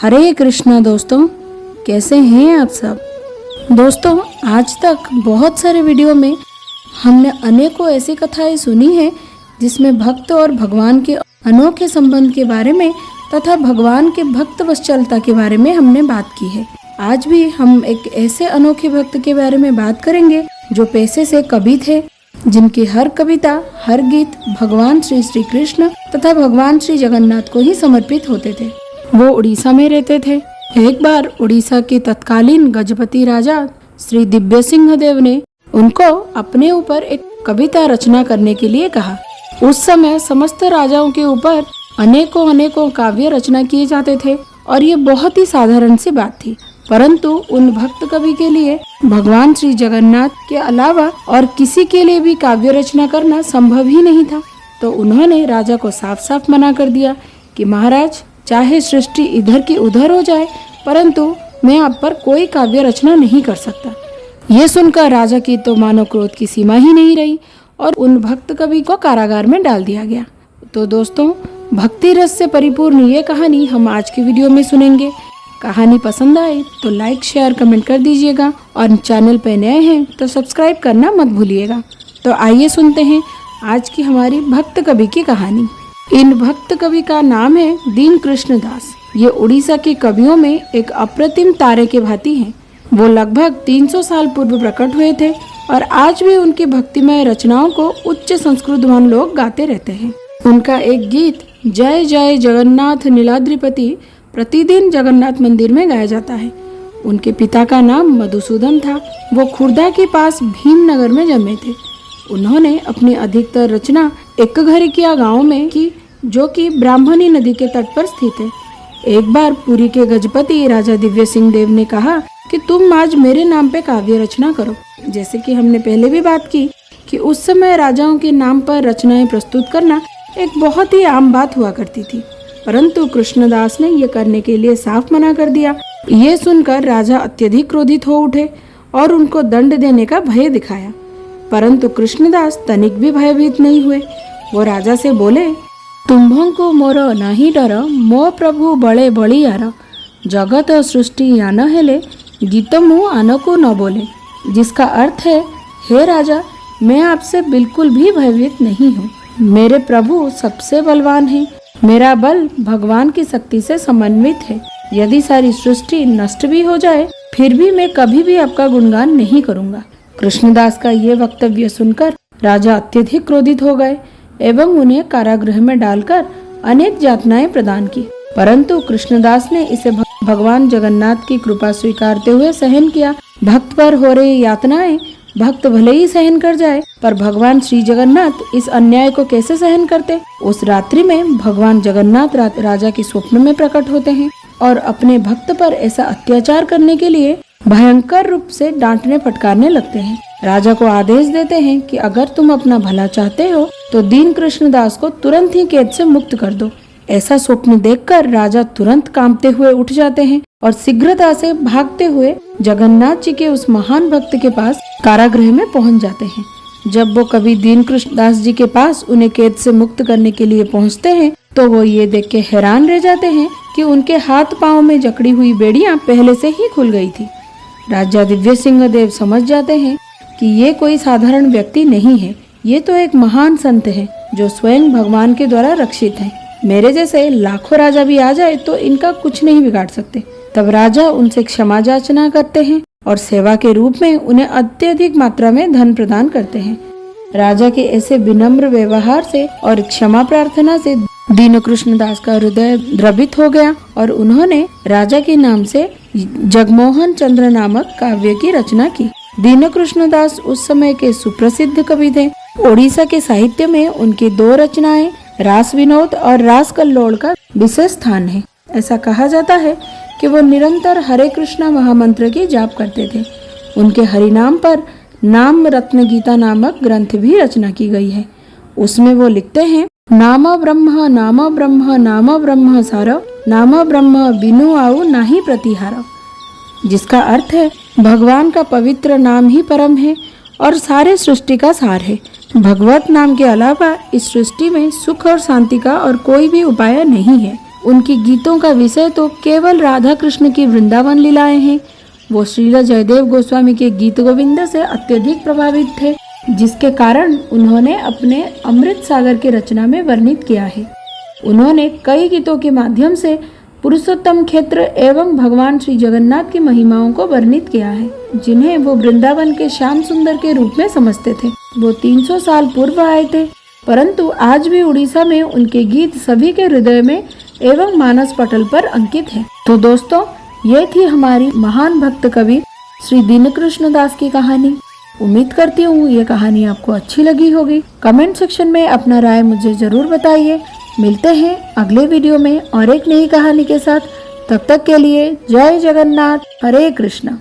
हरे कृष्णा दोस्तों, कैसे हैं आप सब। दोस्तों, आज तक बहुत सारे वीडियो में हमने अनेकों ऐसी कथाएं सुनी हैं जिसमें भक्त और भगवान के अनोखे संबंध के बारे में तथा भगवान के भक्त वत्सलता के बारे में हमने बात की है। आज भी हम एक ऐसे अनोखे भक्त के बारे में बात करेंगे जो पैसे से कवि थे, जिनकी हर कविता, हर गीत भगवान श्री श्री कृष्ण तथा भगवान श्री जगन्नाथ को ही समर्पित होते थे। वो उड़ीसा में रहते थे। एक बार उड़ीसा के तत्कालीन गजपति राजा श्री दिव्य सिंह देव ने उनको अपने ऊपर एक कविता रचना करने के लिए कहा। उस समय समस्त राजाओं के ऊपर अनेकों काव्य रचना किए जाते थे और ये बहुत ही साधारण सी बात थी, परंतु उन भक्त कवि के लिए भगवान श्री जगन्नाथ के अलावा और किसी के लिए भी काव्य रचना करना संभव ही नहीं था। तो उन्होंने राजा को साफ साफ मना कर दिया कि महाराज, चाहे सृष्टि इधर की उधर हो जाए, परंतु मैं आप पर कोई काव्य रचना नहीं कर सकता। ये सुनकर राजा की तो मानो क्रोध की सीमा ही नहीं रही और उन भक्त कवि को कारागार में डाल दिया गया। तो दोस्तों, भक्ति रस से परिपूर्ण ये कहानी हम आज की वीडियो में सुनेंगे। कहानी पसंद आए तो लाइक, शेयर, कमेंट कर दीजिएगा और चैनल पे नए हैं तो सब्सक्राइब करना मत भूलिएगा। तो आइए सुनते हैं आज की हमारी भक्त कवि की कहानी। इन भक्त कवि का नाम है दीन कृष्ण दास। ये उड़ीसा के कवियों में एक अप्रतिम तारे के भांति हैं। वो लगभग 300 साल पूर्व प्रकट हुए थे और आज भी उनकी भक्तिमय रचनाओं को उच्च संस्कृतवान लोग गाते रहते हैं। उनका एक गीत जय जय जगन्नाथ नीलाद्रिपति प्रतिदिन जगन्नाथ मंदिर में गाया जाता है। उनके पिता का नाम मधुसूदन था। वो खुर्दा के पास भीमनगर में जन्मे थे। उन्होंने अपनी अधिकतर रचना एकघरिकिया गांव में की, जो कि ब्राह्मणी नदी के तट पर स्थित है। एक बार पुरी के गजपति राजा दिव्य सिंह देव ने कहा कि तुम आज मेरे नाम पे काव्य रचना करो। जैसे कि हमने पहले भी बात की कि उस समय राजाओं के नाम पर रचनाएं प्रस्तुत करना एक बहुत ही आम बात हुआ करती थी, परंतु कृष्णदास ने ये करने के लिए साफ मना कर दिया। ये सुनकर राजा अत्यधिक क्रोधित हो उठे और उनको दंड देने का भय दिखाया, परंतु कृष्णदास तनिक भी भयभीत नहीं हुए। वो राजा से बोले, तुम्भंको मोर नहीं डर, मो प्रभु बड़े बलियार, जगत सृष्टि आन हेले गीत मु आन को न बोले। जिसका अर्थ है, हे राजा, मैं आपसे बिल्कुल भी भयभीत नहीं हूँ। मेरे प्रभु सबसे बलवान हैं। मेरा बल भगवान की शक्ति से समन्वित है। यदि सारी सृष्टि नष्ट भी हो जाए, फिर भी मैं कभी भी आपका गुणगान नहीं करूँगा। कृष्णदास का ये वक्तव्य सुनकर राजा अत्यधिक क्रोधित हो गए एवं उन्हें कारागृह में डालकर अनेक यातनाएं प्रदान की, परंतु कृष्णदास ने इसे भगवान जगन्नाथ की कृपा स्वीकारते हुए सहन किया। भक्त पर हो रही यातनाएं भक्त भले ही सहन कर जाए, पर भगवान श्री जगन्नाथ इस अन्याय को कैसे सहन करते। उस रात्रि में भगवान जगन्नाथ राजा के स्वप्न में प्रकट होते हैं और अपने भक्त पर ऐसा अत्याचार करने के लिए भयंकर रूप से डांटने फटकारने लगते हैं। राजा को आदेश देते हैं कि अगर तुम अपना भला चाहते हो तो दीन कृष्णदास को तुरंत ही कैद से मुक्त कर दो। ऐसा स्वप्न देखकर राजा तुरंत कांपते हुए उठ जाते हैं और शीघ्रता से भागते हुए जगन्नाथ जी के उस महान भक्त के पास कारागृह में पहुंच जाते हैं। जब वो कवि दीन कृष्णदास जी के पास उन्हें कैद से मुक्त करने के लिए पहुंचते हैं तो वो ये देख के हैरान रह जाते हैं कि उनके हाथ पांव में जकड़ी हुई बेड़ियां पहले से ही खुल गई थी। राजा दिव्य सिंह देव समझ जाते हैं कि ये कोई साधारण व्यक्ति नहीं है, ये तो एक महान संत है जो स्वयं भगवान के द्वारा रक्षित है। मेरे जैसे लाखों राजा भी आ जाए तो इनका कुछ नहीं बिगाड़ सकते। तब राजा उनसे क्षमा याचना करते हैं और सेवा के रूप में उन्हें अत्यधिक मात्रा में धन प्रदान करते हैं। राजा के ऐसे विनम्र व्यवहार से और क्षमा प्रार्थना से दीन कृष्णदास का हृदय द्रवित हो गया और उन्होंने राजा के नाम से जगमोहन चंद्र नामक काव्य की रचना की। दीन कृष्णदास उस समय के सुप्रसिद्ध कवि थे। ओडिशा के साहित्य में उनकी 2 रचनाएं रास विनोद और रास कल्लोल का विशेष स्थान है। ऐसा कहा जाता है कि वो निरंतर हरे कृष्णा महामंत्र की जाप करते थे। उनके हरिनाम पर नाम रत्न गीता नामक ग्रंथ भी रचना की गई है। उसमें वो लिखते हैं, नाम ब्रह्म नाम ब्रह्म नाम ब्रह्म सार, नाम ब्रह्म बिनु आउ नाही प्रतिहार। जिसका अर्थ है, भगवान का पवित्र नाम ही परम है और सारे सृष्टि का सार है। भगवत नाम के अलावा इस सृष्टि में सुख और शांति का और कोई भी उपाय नहीं है। उनके गीतों का विषय तो केवल राधा कृष्ण की वृंदावन लीलाएं हैं। वो श्रील जयदेव गोस्वामी के गीत गोविंद से अत्यधिक प्रभावित थे, जिसके कारण उन्होंने अपने अमृत सागर की रचना में वर्णित किया है। उन्होंने कई गीतों के माध्यम से पुरुषोत्तम क्षेत्र एवं भगवान श्री जगन्नाथ की महिमाओं को वर्णित किया है, जिन्हें वो वृंदावन के श्याम सुंदर के रूप में समझते थे। वो 300 साल पूर्व आए थे, परंतु आज भी उड़ीसा में उनके गीत सभी के हृदय में एवं मानस पटल पर अंकित है। तो दोस्तों, ये थी हमारी महान भक्त कवि श्री दीनकृष्ण दास की कहानी। उम्मीद करती हूँ ये कहानी आपको अच्छी लगी होगी। कमेंट सेक्शन में अपना राय मुझे जरूर बताइए। मिलते हैं अगले वीडियो में और एक नई कहानी के साथ। तब तक के लिए जय जगन्नाथ, हरे कृष्णा।